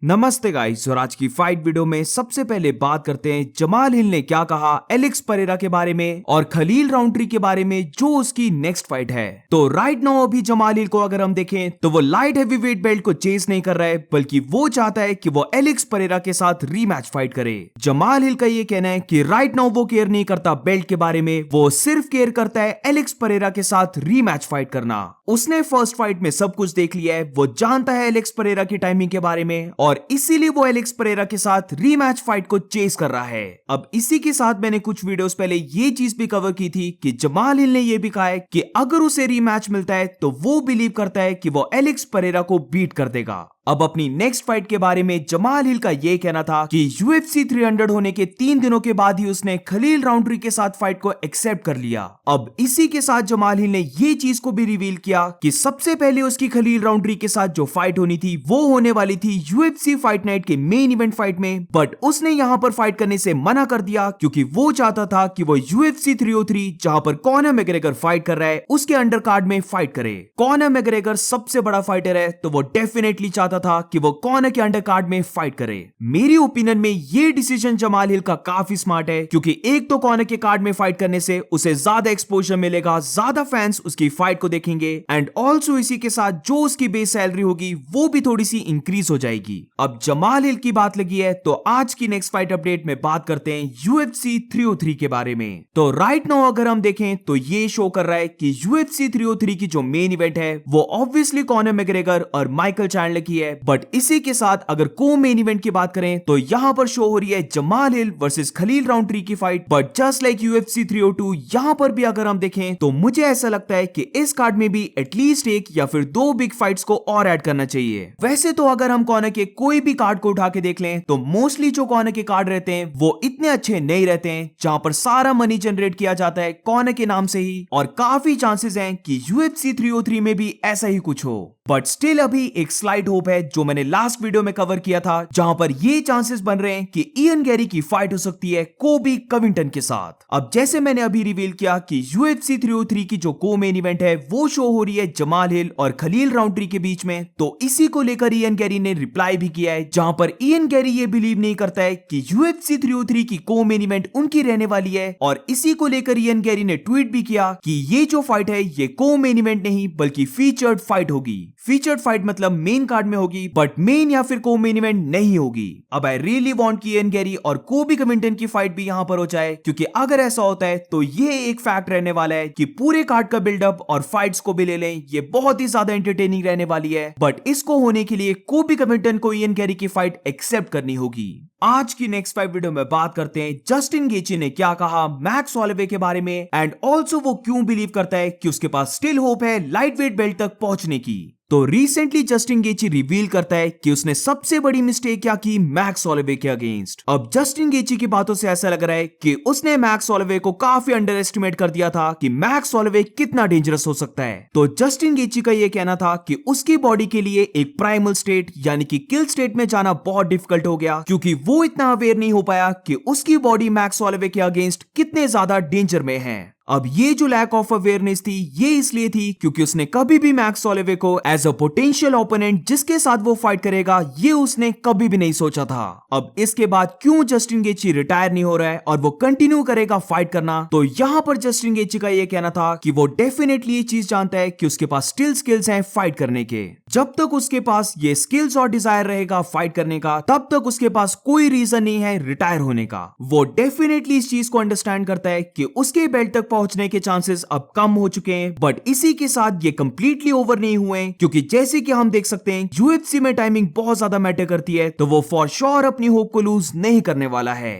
नमस्ते गाइस, और आज की फाइट वीडियो में सबसे पहले बात करते हैं जमाल हिल ने क्या कहा एलेक्स परेरा के बारे में और खलील राउंट्री के बारे में जो उसकी नेक्स्ट फाइट है। तो राइट नाउ अभी जमाल हिल को अगर हम देखें तो वो लाइट हैवीवेट बेल्ट को चेस नहीं कर रहा है, बल्कि वो चाहता है कि वो एलेक्स परेरा के साथ रीमैच फाइट करे। जमाल हिल का ये कहना है कि राइट नाउ वो केयर नहीं करता बेल्ट के बारे में, वो सिर्फ केयर करता है एलेक्स परेरा के साथ रीमैच फाइट करना। उसने फर्स्ट फाइट में सब कुछ देख लिया है, वो जानता है एलेक्स परेरा की टाइमिंग के बारे में और इसीलिए वो एलेक्स परेरा के साथ रीमैच फाइट को चेस कर रहा है। अब इसी के साथ मैंने कुछ वीडियोस पहले ये चीज भी कवर की थी कि जमाल हिल ने ये भी कहा है कि अगर उसे रीमैच मिलता है तो वो बिलीव करता है कि वो एलेक्स परेरा को बीट कर देगा। अब अपनी नेक्स्ट फाइट के बारे में जमाल हिल का यह कहना था कि UFC 300 होने के 3 दिनों के बाद ही उसने खलील राउंट्री के साथ फाइट को एक्सेप्ट कर लिया। अब इसी के साथ जमाल हिल ने ये चीज को भी रिवील किया कि सबसे पहले उसकी खलील राउंट्री के साथ जो फाइट होनी थी वो होने वाली थी UFC फाइट नाइट के मेन इवेंट फाइट में, बट उसने यहां पर फाइट करने से मना कर दिया क्योंकि वो चाहता था कि वो UFC 303 जहां पर कॉनर मैग्रेगर फाइट कर रहा है उसके अंडर कार्ड में फाइट करे। कॉनर मैग्रेगर सबसे बड़ा फाइटर है तो वो डेफिनेटली चाहता था कि वो कॉनर के अंडर कार्ड में फाइट करे। मेरी ओपिनियन में ये डिसीजन जमाल हिल का काफी स्मार्ट है क्योंकि एक तो कॉनर के कार्ड में फाइट करने से उसे ज्यादा एक्सपोजर मिलेगा, ज्यादा फैंस उसकी फाइट को देखेंगे एंड ऑल्सो इसी के साथ जो उसकी बेस सैलरी होगी वो भी थोड़ी सी इंक्रीज हो जाएगी। अब जमाल हिल की बात लगी है तो आज की नेक्स्ट फाइट अपडेट में बात करते हैं UFC 303 के बारे में। तो राइट नाउ अगर हम देखें तो ये शो कर रहा है कि UFC 303 की जो मेन इवेंट है वो ऑब्वियसली कॉनर मैग्रेगर और माइकल चैंडलर की है, बट इसी के साथ अगर को मेन इवेंट की बात करें तो यहां पर शो हो रही है जमाल हिल वर्सेस खलील राउंट्री की fight. But just like UFC 302 यहां पर भी अगर हम देखें तो मुझे ऐसा लगता है कि इस कार्ड में भी एटलीस्ट एक या फिर 2 बिग फाइट्स को और ऐड करना चाहिए। वैसे तो अगर हम कॉर्नर के कोई भी कार्ड को उठा के देख लें तो मोस्टली जो कॉर्नर के कार्ड रहते हैं वो इतने अच्छे नहीं रहते हैं, जहां पर सारा मनी जनरेट किया जाता है कॉर्नर के नाम से ही, और काफी चांसेस हैं कि UFC 303 में भी ऐसा ही कुछ हो। बट स्टिल अभी एक स्लाइड होप है जो मैंने लास्ट वीडियो में कवर किया था, जहां पर ये चांसेस बन रहे हैं कि इयन गैरी की फाइट हो सकती है कोबी कविंटन के साथ। अब जैसे मैंने अभी रिवील किया कि UFC 303 की जो को मेन इवेंट है वो शो हो रही है जमाल हिल और खलील राउंट्री के बीच में, तो इसी को लेकर इयन गैरी ने रिप्लाई भी किया है, जहां पर इयन गैरी ये बिलीव नहीं करता है कि UFC 303 की को मेन इवेंट उनकी रहने वाली है, और इसी को लेकर इयन गैरी ने ट्वीट भी किया कि ये जो फाइट है ये को मेन इवेंट नहीं बल्कि फीचर्ड फाइट होगी। फीचर्ड फाइट मतलब मेन कार्ड में होगी बट मेन या फिर को मेन इवेंट नहीं होगी। अब आई रियली वांट कि इयन गैरी और कोबी कविंटन की फाइट भी यहां पर हो जाए, क्योंकि अगर ऐसा होता है तो ये एक फैक्ट रहने वाला है कि पूरे कार्ड का बिल्डअप और फाइट्स को भी ले लें, ये बहुत ही ज्यादा एंटरटेनिंग रहने वाली है। बट इसको होने के लिए कोबी कविंटन को इयन गैरी की फाइट एक्सेप्ट करनी होगी। आज की नेक्स्ट फाइट वीडियो में बात करते हैं जस्टिन गेची ने क्या कहा मैक्स हॉलोवे के बारे में एंड ऑल्सो वो क्यों बिलीव करता है कि उसके पास स्टिल होप है लाइट वेट बेल्ट तक पहुंचने की। तो रिसेंटली जस्टिन गेची रिवील करता है कि उसने सबसे बड़ी मिस्टेक क्या की मैक्स हॉलोवे के अगेंस्ट। अब जस्टिन गेची की बातों से ऐसा लग रहा है कि उसने मैक्स हॉलोवे को काफी अंडर एस्टिमेट कर दिया था कि मैक्स हॉलोवे कितना डेंजरस हो सकता है। तो जस्टिन गेची का यह कहना था कि उसकी बॉडी के लिए एक प्राइमल स्टेट यानी कि किल स्टेट में जाना बहुत डिफिकल्ट हो गया, क्योंकि वो इतना अवेयर नहीं हो पाया कि उसकी बॉडी मैक्स हॉलोवे के अगेंस्ट कितने ज्यादा डेंजर में है। अब ये जो लैक ऑफ अवेयरनेस थी ये इसलिए थी क्योंकि उसने कभी भी मैक्स हॉलोवे को एज अ पोटेंशियल ओपोनेंट जिसके साथ वो फाइट करेगा ये उसने कभी भी नहीं सोचा था। अब इसके बाद क्यों जस्टिन गेची रिटायर नहीं हो रहा है और वो कंटिन्यू करेगा फाइट करना, तो यहाँ पर जस्टिन गेची का ये कहना था कि वो डेफिनेटली ये चीज जानता है कि उसके पास स्टिल स्किल्स हैं फाइट करने के। जब तक उसके पास ये स्किल्स और डिजायर रहेगा फाइट करने का तब तक उसके पास कोई रीजन नहीं है रिटायर होने का। वो डेफिनेटली इस चीज को अंडरस्टैंड करता है कि उसके बेल्ट तक पहुंचने के चांसेस अब कम हो चुके हैं, बट इसी के साथ ये कंप्लीटली ओवर नहीं हुए हैं, क्योंकि जैसे कि हम देख सकते हैं UFC में टाइमिंग बहुत ज्यादा मैटर करती है, तो वो फॉर श्योर अपनी होप को लूज नहीं करने वाला है।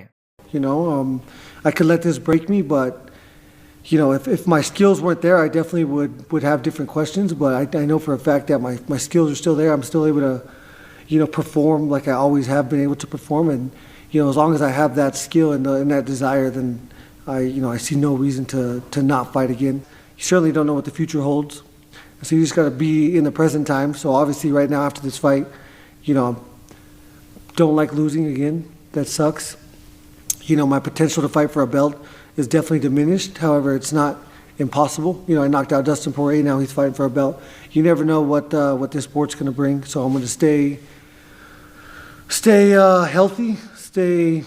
You know, I could let this break me, but you know, if my skills weren't there, I definitely would have different questions. But I know for a fact that my skills are still there. I'm still able to, you know, perform like I always have been able to perform, and you know, as long as I have that skill and that desire, then I see no reason to not fight again. You certainly don't know what the future holds, so you just got to be in the present time. So obviously, right now after this fight, you know, don't like losing again. That sucks. You know, my potential to fight for a belt is definitely diminished. However, it's not impossible. You know, I knocked out Dustin Poirier. Now he's fighting for a belt. You never know what this sport's going to bring. So I'm going to stay stay healthy, stay,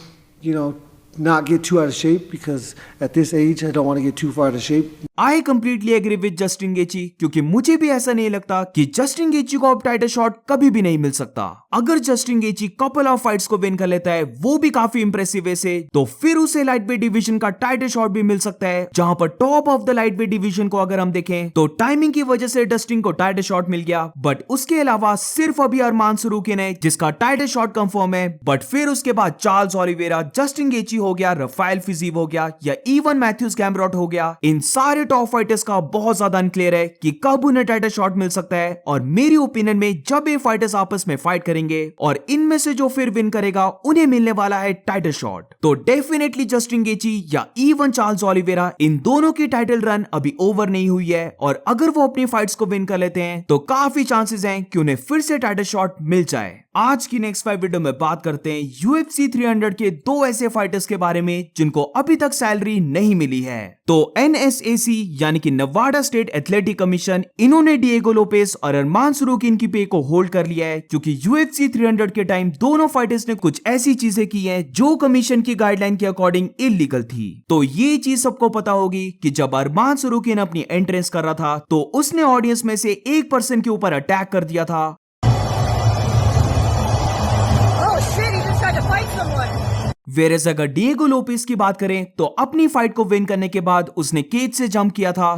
not get too out of shape, because at this age, I don't want to get too far out of shape. I completely agree with Justin Gaethje, क्योंकि मुझे भी ऐसा नहीं लगता कि Justin गेची को अब title shot कभी भी नहीं मिल सकता। अगर जस्टिन गेची कपल ऑफ फाइट्स को विन कर लेता है, वो भी काफी इंप्रेसिव वे से, तो फिर उसे लाइट वेट डिवीजन का टाइटल शॉट भी मिल सकता है, जहां पर top of the light weight division को अगर हम देखें तो टाइमिंग की वजह से डस्टिन को टाइटल शॉट मिल गया, बट उसके अलावा सिर्फ अभी अरमान सरूकिन है जिसका टाइटल शॉट कंफर्म है। बट फिर उसके बाद चार्ल्स ओलिवेरा, जस्टिन गेची हो गया, रफाइल फिजीव हो गया, या इवन मैथ्यूज गैम्ब्रॉट हो गया, इन सारे टॉप फाइटर्स का बहुत ज्यादा अनक्लियर है कि कब उन्हें टाइटल शॉट मिल सकता है। और मेरी ओपिनियन में जब ये फाइटर्स आपस में फाइट करेंगे और इनमें से जो फिर विन करेगा उन्हें मिलने वाला है टाइटल शॉट। तो डेफिनेटली जस्टिन गेची या इवन चार्ल्स ओलिवेरा, इन दोनों की टाइटल रन अभी ओवर नहीं हुई है, और अगर वो अपनी फाइट्स को विन कर लेते हैं तो काफी चांसेस हैं कि उन्हें फिर से टाइटल शॉट मिल जाए। आज की नेक्स्ट फाइट वीडियो में बात करते हैं UFC 300 के दो ऐसे फाइटर्स के बारे में जिनको अभी तक सैलरी नहीं मिली है। तो NSAC यानी कि नवाडा स्टेट एथलेटिक कमीशन, इन्होंने डिएगो लोपेस और अरमान सरूकिन की पे को होल्ड कर लिया है, क्योंकि UFC 300 के टाइम दोनों फाइटर्स ने कुछ ऐसी चीजें की हैं जो कमीशन की गाइडलाइन के अकॉर्डिंग इलीगल थी। तो ये चीज सबको पता होगी कि जब अरमान सरूकिन अपनी एंट्रेंस कर रहा था तो उसने ऑडियंस में से एक पर्सन के ऊपर अटैक कर दिया था। वेरेस अगर डिएगो लोपेस की बात करें तो अपनी फाइट को विन करने के बाद उसने केज से जंप किया था।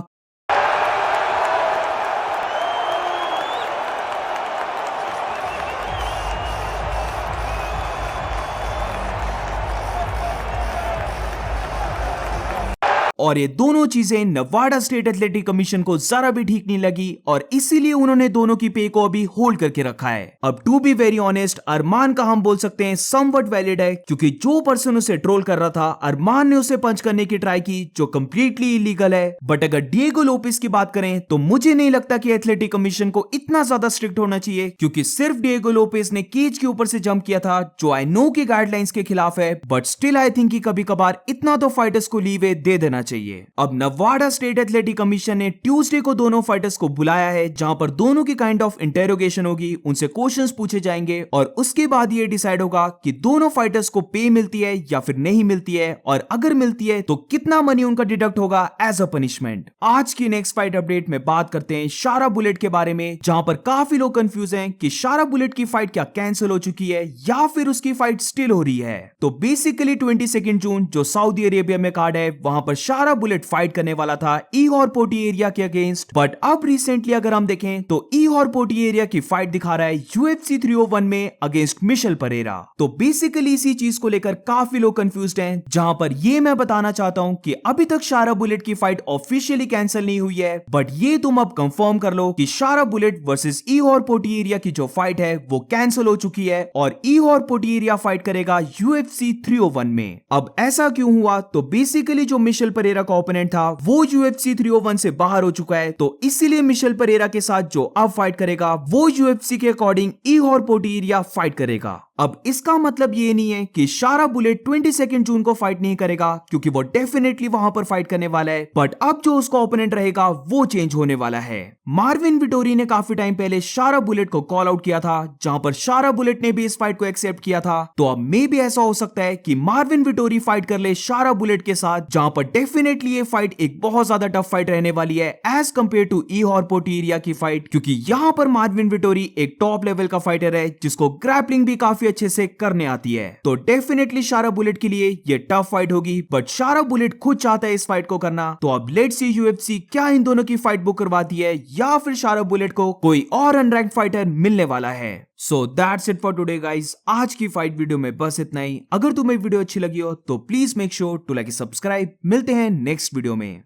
और ये दोनों चीजें नवाडा स्टेट एथलेटिक कमीशन को जरा भी ठीक नहीं लगी, और इसीलिए उन्होंने दोनों की पे को अभी होल्ड करके रखा है। अब टू बी वेरी ऑनेस्ट, अरमान का हम बोल सकते हैं समवट वैलिड है, क्योंकि जो पर्सन उसे ट्रोल कर रहा था, अरमान ने उसे पंच करने की ट्राई की जो कंप्लीटली इलीगल है। बट अगर डिएगो लोपेस की बात करें तो मुझे नहीं लगता कि एथलेटिक कमीशन को इतना ज्यादा स्ट्रिक्ट होना चाहिए, क्योंकि सिर्फ डिएगो लोपेस ने केज के ऊपर से जंप किया था, जो आई नो की गाइडलाइंस के खिलाफ है, बट स्टिल आई थिंक कि कभी कभार इतना तो फाइटर्स को लीवे दे देना चाहिए। अब नवाडा स्टेट एथलेटिक कमीशन ने ट्यूसडे को दोनों फाइटर्स को बुलाया है, जहां पर दोनों की काइंड ऑफ इंटेरोगेशन होगी, उनसे क्वेश्चंस पूछे जाएंगे, और उसके बाद ये डिसाइड होगा कि दोनों फाइटर्स को पे मिलती है या फिर नहीं मिलती है, और अगर मिलती है तो कितना मनी उनका डिडक्ट होगा एज अ पनिशमेंट। आज की नेक्स्ट फाइट अपडेट में बात करते हैं शारा बुलेट के बारे में, जहां पर काफी लोग कंफ्यूज हैं कि शारा बुलेट की फाइट क्या कैंसिल हो चुकी है या फिर उसकी फाइट स्टिल हो रही है। तो बेसिकली 22 जून जो सऊदी अरेबिया में कार्ड है, वहां पर शारा बुलेट फाइट करने वाला था ईगोर पोटिएरिया के अगेंस्ट, बट अब रिसेंटली अगर हम देखें तो ईगोर पोटिएरिया की फाइट दिखा रहा है UFC 301 में अगेंस्ट मिशेल परेरा। तो बेसिकली इसी चीज को लेकर काफी लोग कंफ्यूज्ड हैं, जहां पर ये मैं बताना चाहता हूं कि अभी तक शारा बुलेट की फाइट ऑफिशियली कैंसिल नहीं हुई है, बट ये तुम अब कंफर्म कर लो कि शारा बुलेट वर्सेस ईगोर पोटिएरिया की जो फाइट है वो कैंसिल हो चुकी है, और ईगोर पोटिएरिया फाइट करेगा UFC 301 में। अब ऐसा क्यों हुआ? तो बेसिकली जो मिशेल परेरा का ओपोनेंट था वो UFC 301 से बाहर हो चुका है, तो इसीलिए मिशेल परेरा के साथ जो अब फाइट करेगा वो UFC के अकॉर्डिंग ईगोर पोटिएरिया फाइट करेगा। अब इसका मतलब ये नहीं है कि शारा बुलेट 22 जून को फाइट नहीं करेगा, क्योंकि वो डेफिनेटली वहां पर फाइट करने वाला है, बट अब जो उसका ओपोनेंट रहेगा वो चेंज होने वाला है। मार्विन विटोरी ने काफी टाइम पहले शारा बुलेट को कॉल आउट किया था, जहां पर शारा बुलेट ने भी इस फाइट को एक्सेप्ट किया था। तो अब मे भी ऐसा हो सकता है कि मार्विन विटोरी फाइट कर ले शारा बुलेट के साथ, जहां पर डेफिनेटली ये फाइट एक बहुत ज्यादा टफ फाइट रहने वाली है एज कंपेयर टू ईगोर पोटिएरिया की फाइट, क्योंकि यहां पर मार्विन विटोरी एक टॉप लेवल का फाइटर है जिसको ग्रैपलिंग भी काफी अच्छे से करने आती है। तो डेफिनेटली शारा बुलेट के लिए ये टफ फाइट होगी, बट शारा बुलेट खुद चाहता है इस फाइट को करना। तो अब लेट्स सी UFC क्या इन दोनों की फाइट बुक करवाती है, या फिर शारा बुलेट को कोई और अनरैंक्ड फाइटर मिलने वाला है। So that's it for today guys. आज की फाइट वीडियो में बस इतना ही। अगर तुम्हें वीडियो अच्छी लगी हो तो please make sure to like subscribe. मिलते हैं नेक्स्ट वीडियो में।